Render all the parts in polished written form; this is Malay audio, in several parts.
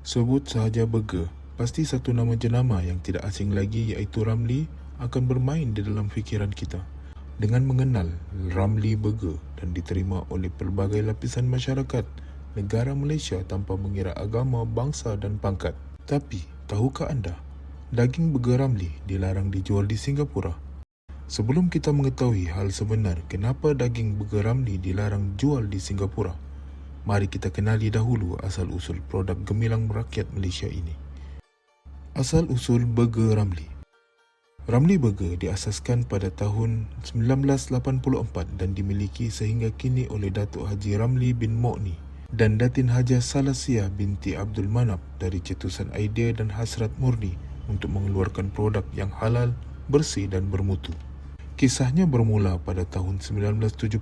Sebut sahaja burger, pasti satu nama jenama yang tidak asing lagi iaitu Ramly akan bermain di dalam fikiran kita. Dengan mengenal Ramly Burger dan diterima oleh pelbagai lapisan masyarakat negara Malaysia tanpa mengira agama, bangsa dan pangkat. Tapi, tahukah anda, daging burger Ramly dilarang dijual di Singapura? Sebelum kita mengetahui hal sebenar kenapa daging burger Ramly dilarang jual di Singapura, mari kita kenali dahulu asal-usul produk gemilang rakyat Malaysia ini. Asal-usul burger Ramly. Ramly Burger diasaskan pada tahun 1984 dan dimiliki sehingga kini oleh Datuk Haji Ramly bin Mokni dan Datin Hajah Salasia binti Abdul Manap dari cetusan idea dan hasrat murni untuk mengeluarkan produk yang halal, bersih dan bermutu. Kisahnya bermula pada tahun 1978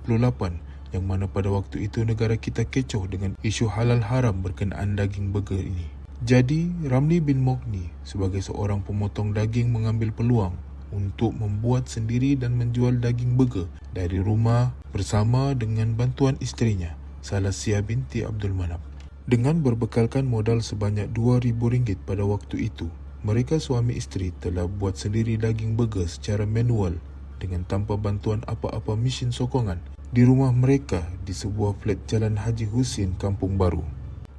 yang mana pada waktu itu negara kita kecoh dengan isu halal haram berkenaan daging burger ini. Jadi, Ramly bin Mokni sebagai seorang pemotong daging mengambil peluang untuk membuat sendiri dan menjual daging burger dari rumah bersama dengan bantuan isterinya, Salasia binti Abdul Manap. Dengan berbekalkan modal sebanyak RM2,000 pada waktu itu, mereka suami isteri telah buat sendiri daging burger secara manual dengan tanpa bantuan apa-apa mesin sokongan di rumah mereka di sebuah flat Jalan Haji Husin, Kampung Baru.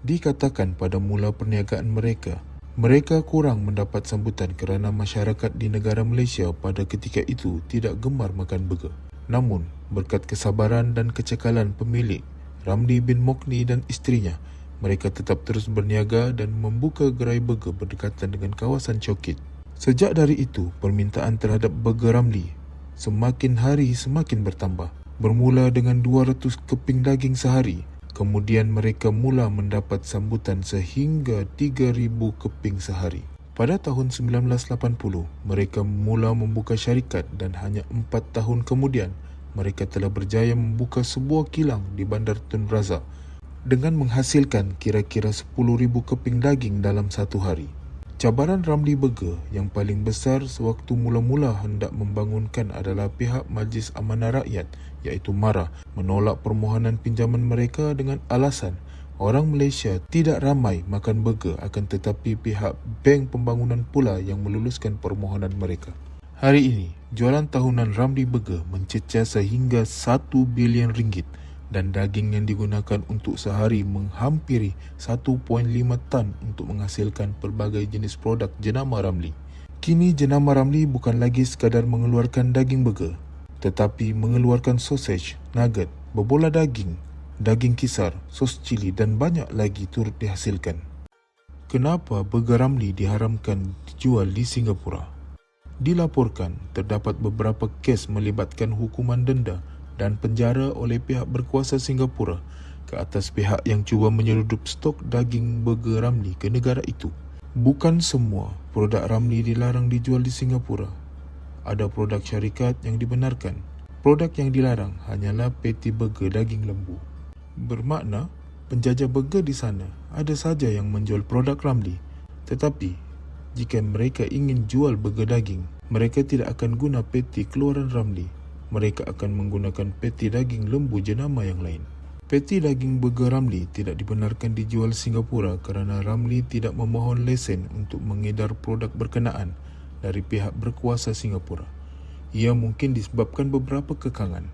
Dikatakan pada mula perniagaan mereka kurang mendapat sambutan kerana masyarakat di negara Malaysia pada ketika itu tidak gemar makan burger. Namun, berkat kesabaran dan kecekalan pemilik, Ramly bin Mokni dan isterinya, mereka tetap terus berniaga dan membuka gerai burger berdekatan dengan kawasan Chowkit. Sejak dari itu, permintaan terhadap burger Ramly semakin hari semakin bertambah. Bermula dengan 200 keping daging sehari. Kemudian mereka mula mendapat sambutan sehingga 3,000 keping sehari. Pada tahun 1980, mereka mula membuka syarikat dan hanya 4 tahun kemudian, mereka telah berjaya membuka sebuah kilang di Bandar Tun Razak dengan menghasilkan kira-kira 10,000 keping daging dalam satu hari. Cabaran Ramly Burger yang paling besar sewaktu mula-mula hendak membangunkan adalah pihak Majlis Amanah Rakyat iaitu MARA menolak permohonan pinjaman mereka dengan alasan orang Malaysia tidak ramai makan burger, akan tetapi pihak Bank Pembangunan pula yang meluluskan permohonan mereka. Hari ini, jualan tahunan Ramly Burger mencecah sehingga RM1 bilion dan daging yang digunakan untuk sehari menghampiri 1.5 tan untuk menghasilkan pelbagai jenis produk jenama Ramly. Kini jenama Ramly bukan lagi sekadar mengeluarkan daging burger, tetapi mengeluarkan sausage, nugget, bobola daging, daging kisar, sos cili dan banyak lagi turut dihasilkan. Kenapa burger Ramly diharamkan dijual di Singapura? Dilaporkan terdapat beberapa kes melibatkan hukuman denda dan penjara oleh pihak berkuasa Singapura ke atas pihak yang cuba menyeludup stok daging burger Ramly ke negara itu. Bukan semua produk Ramly dilarang dijual di Singapura. Ada produk syarikat yang dibenarkan. Produk yang dilarang hanyalah patty burger daging lembu. Bermakna, penjajah burger di sana ada saja yang menjual produk Ramly. Tetapi, jika mereka ingin jual burger daging, mereka tidak akan guna patty keluaran Ramly. Mereka akan menggunakan patty daging lembu jenama yang lain. Patty daging burger Ramly tidak dibenarkan dijual Singapura kerana Ramly tidak memohon lesen untuk mengedar produk berkenaan dari pihak berkuasa Singapura. Ia mungkin disebabkan beberapa kekangan.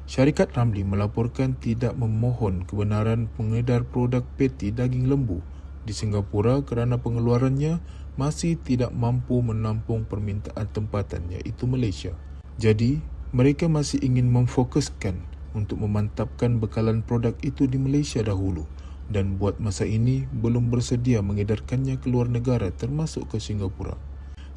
Syarikat Ramly melaporkan tidak memohon kebenaran mengedar produk patty daging lembu di Singapura kerana pengeluarannya masih tidak mampu menampung permintaan tempatan iaitu Malaysia. Jadi, mereka masih ingin memfokuskan untuk memantapkan bekalan produk itu di Malaysia dahulu dan buat masa ini belum bersedia mengedarkannya ke luar negara termasuk ke Singapura.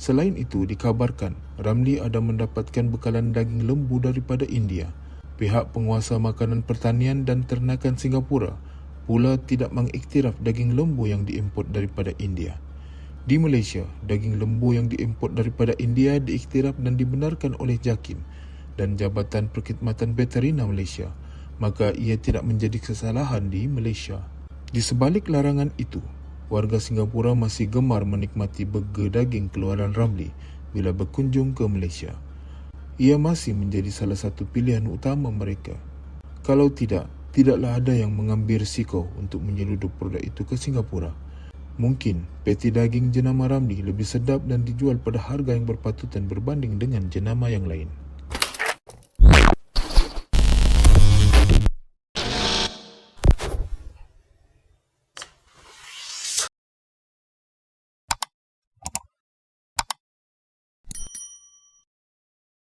Selain itu, dikabarkan Ramly ada mendapatkan bekalan daging lembu daripada India. Pihak penguasa makanan pertanian dan ternakan Singapura pula tidak mengiktiraf daging lembu yang diimport daripada India. Di Malaysia, daging lembu yang diimport daripada India diiktiraf dan dibenarkan oleh JAKIM dan Jabatan Perkhidmatan Veterina Malaysia, maka ia tidak menjadi kesalahan di Malaysia. Di sebalik larangan itu, warga Singapura masih gemar menikmati burger daging keluaran Ramly bila berkunjung ke Malaysia. Ia masih menjadi salah satu pilihan utama mereka. Kalau tidak, tidaklah ada yang mengambil risiko untuk menyeludup produk itu ke Singapura. Mungkin patty daging jenama Ramli lebih sedap dan dijual pada harga yang berpatutan berbanding dengan jenama yang lain.